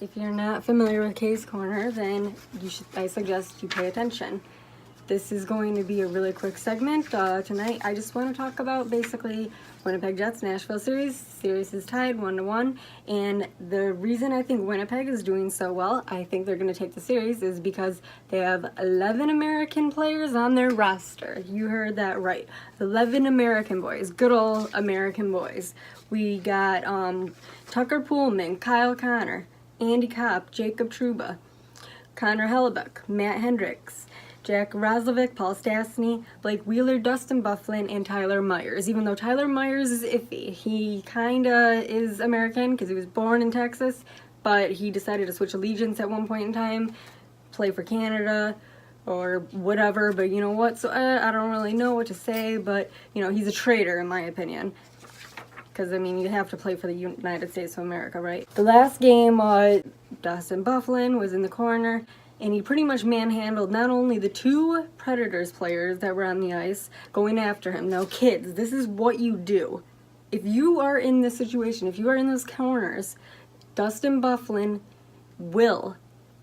If you're not familiar with K's Corner, then I suggest you pay attention. This is going to be a really quick segment. Tonight, I just want to talk about basically Winnipeg Jets Nashville series. Series is tied 1-1, and the reason I think Winnipeg is doing so well, I think they're going to take the series, is because they have 11 American players on their roster. You heard that right. 11 American boys, good old American boys. We got Tucker Poolman, Kyle Connor, Andy Kopp, Jacob Trouba, Connor Hellebuck, Matt Hendricks, Jack Roslovic, Paul Stastny, Blake Wheeler, Dustin Byfuglien, and Tyler Myers. Even though Tyler Myers is iffy, he kinda is American because he was born in Texas, but he decided to switch allegiance at one point in time, play for Canada or whatever, but you know what, so I don't really know what to say, but you know, he's a traitor in my opinion. Because, I mean, you have to play for the United States of America, right? The last game, Dustin Byfuglien was in the corner, and he pretty much manhandled not only the two Predators players that were on the ice going after him. Now, kids, this is what you do. If you are in this situation, if you are in those corners, Dustin Byfuglien will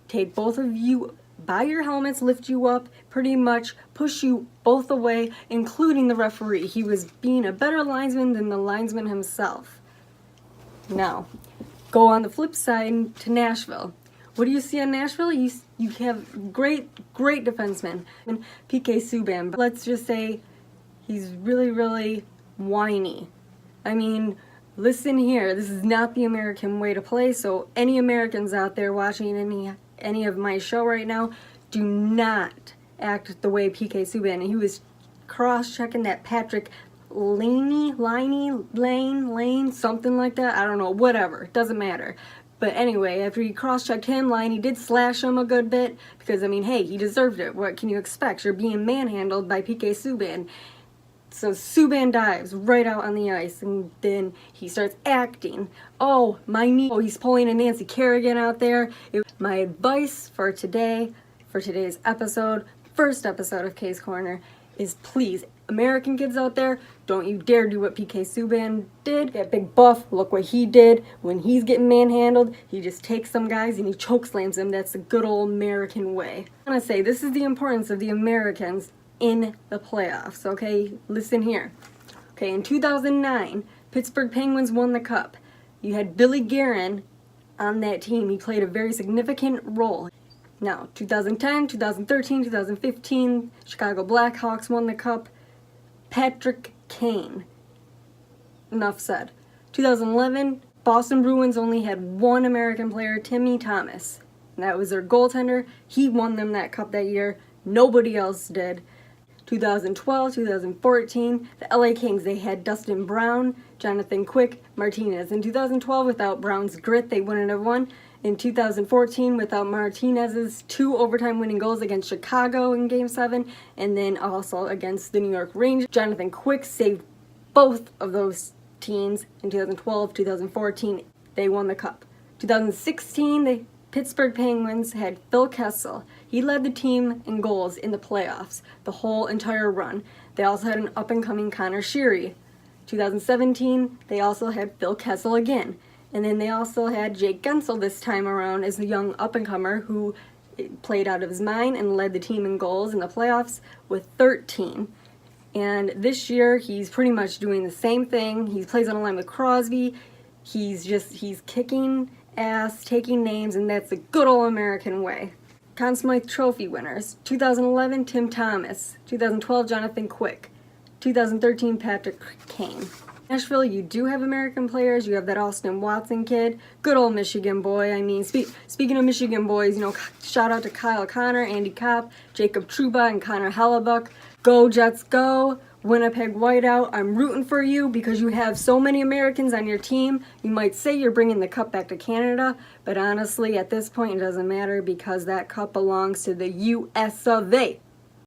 take both of you by your helmets, lift you up, pretty much push you both away, including the referee. He was being a better linesman than the linesman himself. Now, go on the flip side to Nashville. What do you see on Nashville? You have great defensemen. And PK Subban, but let's just say he's really whiny. I mean, listen here, this is not the American way to play, so any Americans out there watching any of my show right now, do not act the way PK Subban. He was cross-checking that Patrick Lane, something like that. I don't know, whatever, doesn't matter. But anyway, after he cross-checked him, Liney did slash him a good bit, because, I mean, hey, he deserved it. What can you expect? You're being manhandled by PK Subban. So Subban dives right out on the ice, and then he starts acting. Oh, my knee. Oh, he's pulling a Nancy Kerrigan out there. My advice for today's episode, first episode of K's Corner, is please, American kids out there, don't you dare do what PK Subban did. That big buff, look what he did. When he's getting manhandled, he just takes some guys and he chokeslams them. That's the good old American way. I want to say, this is the importance of the Americans in the playoffs, okay? Listen here. Okay, in 2009, Pittsburgh Penguins won the Cup. You had Billy Guerin on that team. He played a very significant role. Now, 2010, 2013, 2015, Chicago Blackhawks won the Cup. Patrick Kane. Enough said. 2011, Boston Bruins only had one American player, Timmy Thomas. And that was their goaltender. He won them that cup that year. Nobody else did. 2012, 2014, the LA Kings, they had Dustin Brown, Jonathan Quick, Martinez. In 2012, without Brown's grit, they wouldn't have won. In 2014, without Martinez's 2 overtime winning goals against Chicago in Game 7, and then also against the New York Rangers, Jonathan Quick saved both of those teams in 2012, 2014. They won the Cup. 2016, the Pittsburgh Penguins had Phil Kessel. He led the team in goals in the playoffs the whole entire run. They also had an up-and-coming Connor Sheary. 2017, they also had Phil Kessel again. And then they also had Jake Gensel this time around as a young up-and-comer who played out of his mind and led the team in goals in the playoffs with 13. And this year, he's pretty much doing the same thing. He plays on a line with Crosby. He's kicking ass, taking names, and that's the good old American way. Conn Smythe Trophy winners. 2011, Tim Thomas. 2012, Jonathan Quick. 2013, Patrick Kane. Nashville, you do have American players. You have that Austin Watson kid. Good old Michigan boy. I mean, speaking of Michigan boys, you know, shout out to Kyle Connor, Andy Kopp, Jacob Trouba, and Connor Hellebuck. Go Jets, go. Winnipeg Whiteout, I'm rooting for you because you have so many Americans on your team. You might say you're bringing the cup back to Canada, but honestly, at this point, it doesn't matter because that cup belongs to the US of A.